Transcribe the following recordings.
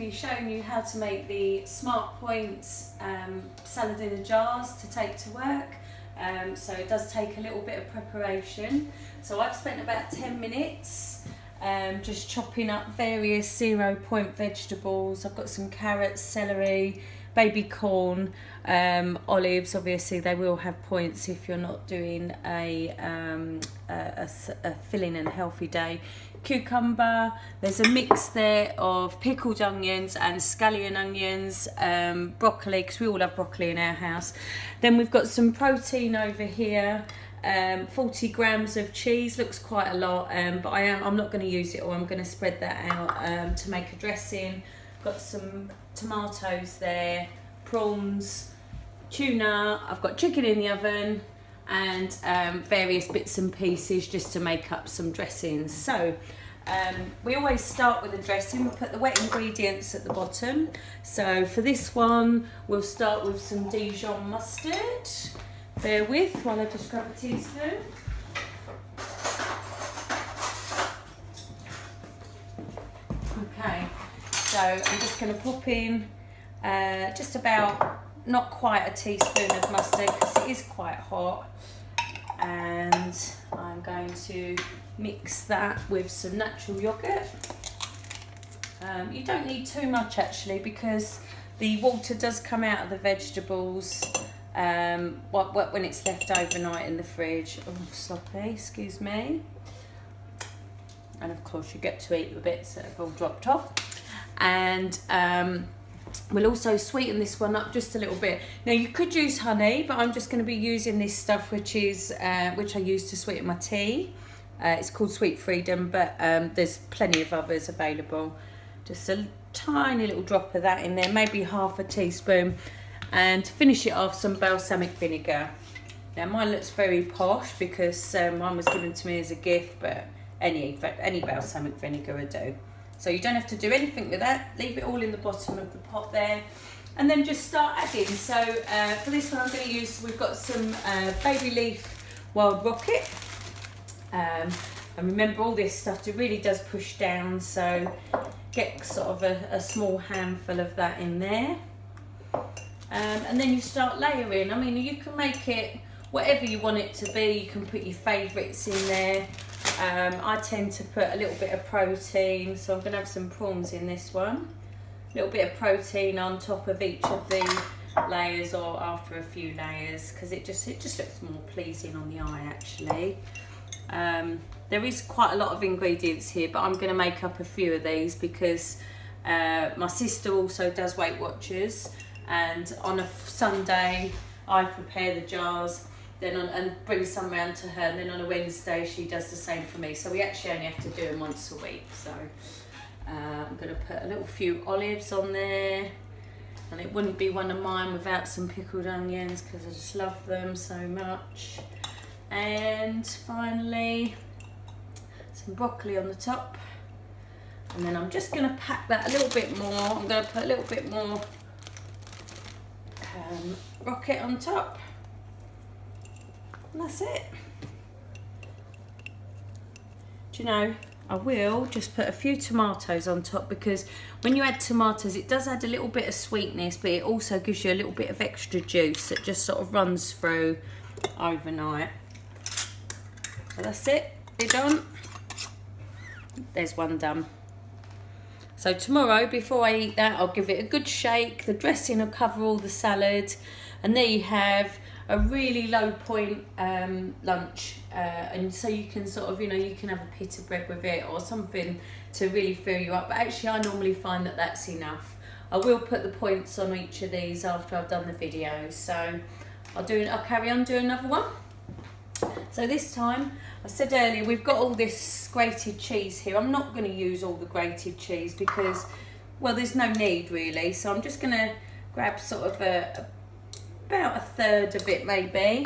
be showing you how to make the Smartpoint salad in the jars to take to work. So it does take a little bit of preparation. So I've spent about 10 minutes just chopping up various 0-point vegetables. I've got some carrots, celery, baby corn, olives. Obviously they will have points if you're not doing a filling and healthy day. Cucumber, there's a mix there of pickled onions and scallion onions, broccoli, because we all have broccoli in our house. Then we've got some protein over here, 40 grams of cheese, looks quite a lot, but I'm not going to use it all. I'm going to spread that out to make a dressing. Got some tomatoes there, prawns, tuna, I've got chicken in the oven, and various bits and pieces just to make up some dressings. So we always start with a dressing. We'll put the wet ingredients at the bottom. So for this one we'll start with some Dijon mustard. Bear with while I just grab a teaspoon. Okay, so I'm just going to pop in just about, not quite a teaspoon of mustard because it is quite hot, and I'm going to mix that with some natural yogurt. You don't need too much actually, because the water does come out of the vegetables when it's left overnight in the fridge. Oh, sloppy, excuse me. And of course you get to eat the bits that have all dropped off. And we'll also sweeten this one up just a little bit. Now you could use honey, but I'm just going to be using this stuff which I use to sweeten my tea. It's called Sweet Freedom, but there's plenty of others available. Just a tiny little drop of that in there, maybe half a teaspoon. And to finish it off, some balsamic vinegar. Now mine looks very posh because mine was given to me as a gift, but any balsamic vinegar would do. So you don't have to do anything with that. Leave it all in the bottom of the pot there, and then just start adding. So for this one I'm going to use, we've got some baby leaf wild rocket. And remember, all this stuff, it really does push down, so get sort of a small handful of that in there. And then you start layering. I mean, you can make it whatever you want it to be. You can put your favourites in there. I tend to put a little bit of protein, so I'm going to have some prawns in this one. A little bit of protein on top of each of the layers, or after a few layers, because it just looks more pleasing on the eye actually. There is quite a lot of ingredients here, but I'm going to make up a few of these because my sister also does Weight Watchers, and on a Sunday I prepare the jars and bring some round to her, and then on a Wednesday she does the same for me. So we actually only have to do them once a week. So I'm going to put a little few olives on there, and it wouldn't be one of mine without some pickled onions because I just love them so much. And finally some broccoli on the top, and then I'm just going to pack that a little bit more. I'm going to put a little bit more rocket on top. And that's it. Do you know, I will just put a few tomatoes on top, because when you add tomatoes it does add a little bit of sweetness, but it also gives you a little bit of extra juice that just sort of runs through overnight. So that's it, they're done. There's one done. So tomorrow, before I eat that, I'll give it a good shake. The dressing will cover all the salad, and there you have a really low point lunch, and so you can sort of, you know, you can have a pita bread with it or something to really fill you up, but actually I normally find that that's enough. I will put the points on each of these after I've done the video, so I'll carry on doing another one. So this time, I said earlier, we've got all this grated cheese here. I'm not going to use all the grated cheese because, well, there's no need really, so I'm just going to grab sort of about a third of it maybe.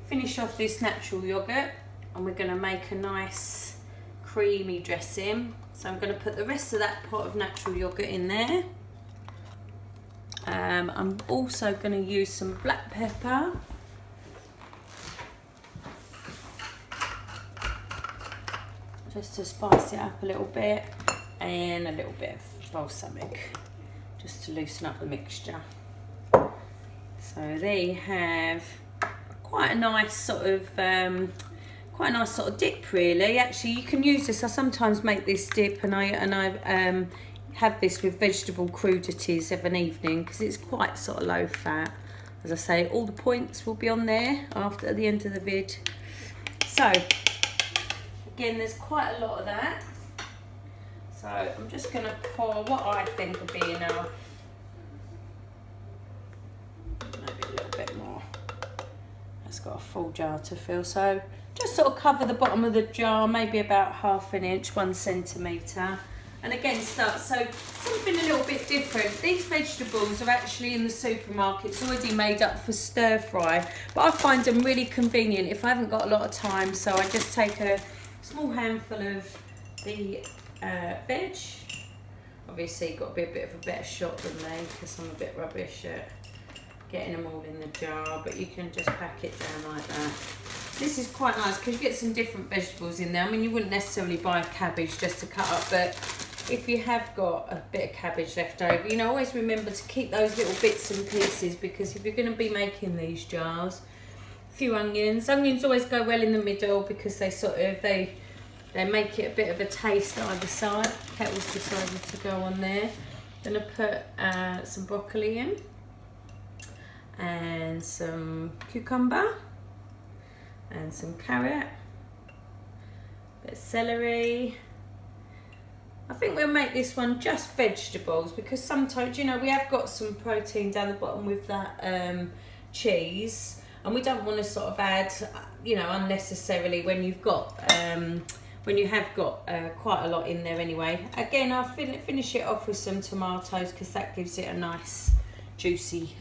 Finish off this natural yogurt, and we're going to make a nice creamy dressing. So I'm going to put the rest of that pot of natural yogurt in there. I'm also going to use some black pepper. Just to spice it up a little bit, and a little bit of balsamic, just to loosen up the mixture. So there you have quite a nice sort of dip, really. Actually, you can use this. I sometimes make this dip, and I have this with vegetable crudities of an evening because it's quite sort of low fat. As I say, all the points will be on there at the end of the vid. So again, there's quite a lot of that. So I'm just going to pour what I think will be enough. Maybe a little bit more. That's got a full jar to fill. So just sort of cover the bottom of the jar, maybe about 1/2 inch, 1 centimetre. And again, so something a little bit different. These vegetables are actually in the supermarkets already made up for stir fry, but I find them really convenient if I haven't got a lot of time. So I just take a small handful of the veg. Obviously, got to be a bit of a better shot than me because I'm a bit rubbish at getting them all in the jar, but you can just pack it down like that. This is quite nice because you get some different vegetables in there. I mean, you wouldn't necessarily buy a cabbage just to cut up, but if you have got a bit of cabbage left over, you know, always remember to keep those little bits and pieces, because if you're going to be making these jars, a few onions always go well in the middle because they sort of, they make it a bit of a taste either side. Petals decided to go on there. Then I put some broccoli in and some cucumber and some carrot, a bit of celery. I think we'll make this one just vegetables because sometimes, you know, we have got some protein down the bottom with that cheese, and we don't want to sort of add, you know, unnecessarily when you've got when you have got quite a lot in there anyway. Again, I'll finish it off with some tomatoes because that gives it a nice juicy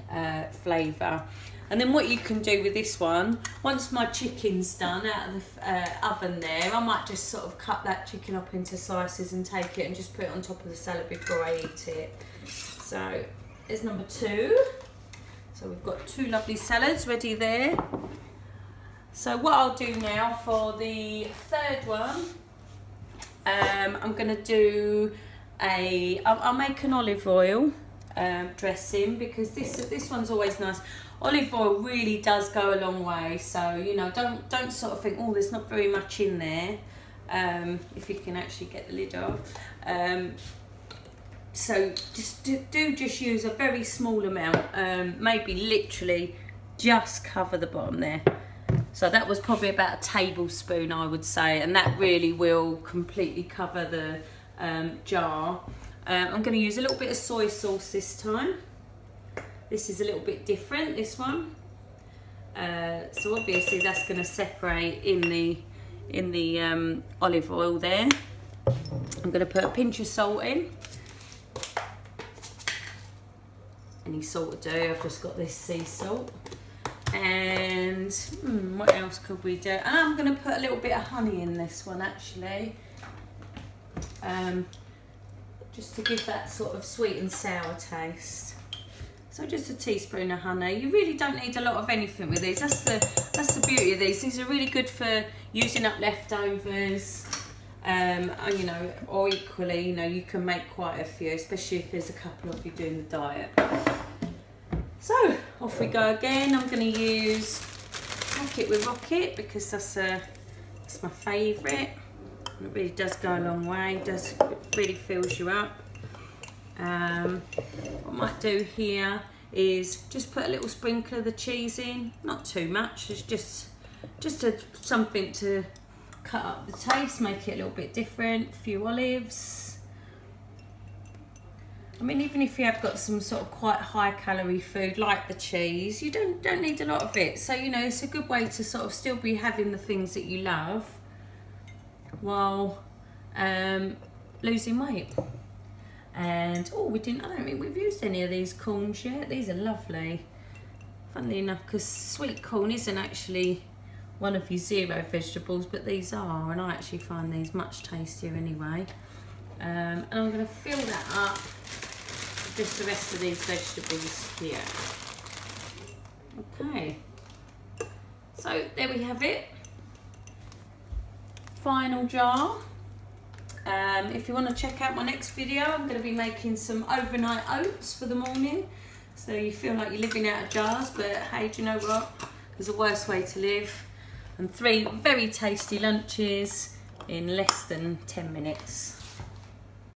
flavour. And then what you can do with this one, once my chicken's done out of the oven there, I might just sort of cut that chicken up into slices and take it and just put it on top of the salad before I eat it. So there's number 2. So we've got 2 lovely salads ready there. So what I'll do now for the 3rd one, I'm going to do I'll make an olive oil dressing because this one's always nice. Olive oil really does go a long way, so you know, don't sort of think, oh, there's not very much in there, if you can actually get the lid off. So just use a very small amount, maybe literally just cover the bottom there. So that was probably about a tablespoon, I would say, and that really will completely cover the jar. I'm going to use a little bit of soy sauce this time. This is a little bit different, this one. So obviously that's going to separate in the olive oil there. I'm going to put a pinch of salt in. Any salt will do. I've just got this sea salt. And what else could we do? And I'm going to put a little bit of honey in this one actually. Just to give that sort of sweet and sour taste. So just a teaspoon of honey. You really don't need a lot of anything with these. That's the beauty of these. These are really good for using up leftovers. You know, or equally, you know, you can make quite a few, especially if there's a couple of you doing the diet. So off we go again. I'm going to use Rocket with Rocket because that's my favourite. It really does go a long way. It really fills you up. What I might do here is just put a little sprinkle of the cheese in, not too much. It's just something to cut up the taste, make it a little bit different. A few olives. I mean, even if you have got some sort of quite high calorie food like the cheese, you don't need a lot of it. So you know, it's a good way to sort of still be having the things that you love while losing weight. And oh, I don't think we've used any of these corns yet. These are lovely. Funnily enough, because sweet corn isn't actually one of your zero vegetables, but these are, and I actually find these much tastier anyway. And I'm going to fill that up with just the rest of these vegetables here. Okay. So there we have it. Final jar. If you want to check out my next video, I'm going to be making some overnight oats for the morning. So you feel like you're living out of jars, but hey, do you know what? There's a worse way to live. And 3 very tasty lunches in less than 10 minutes.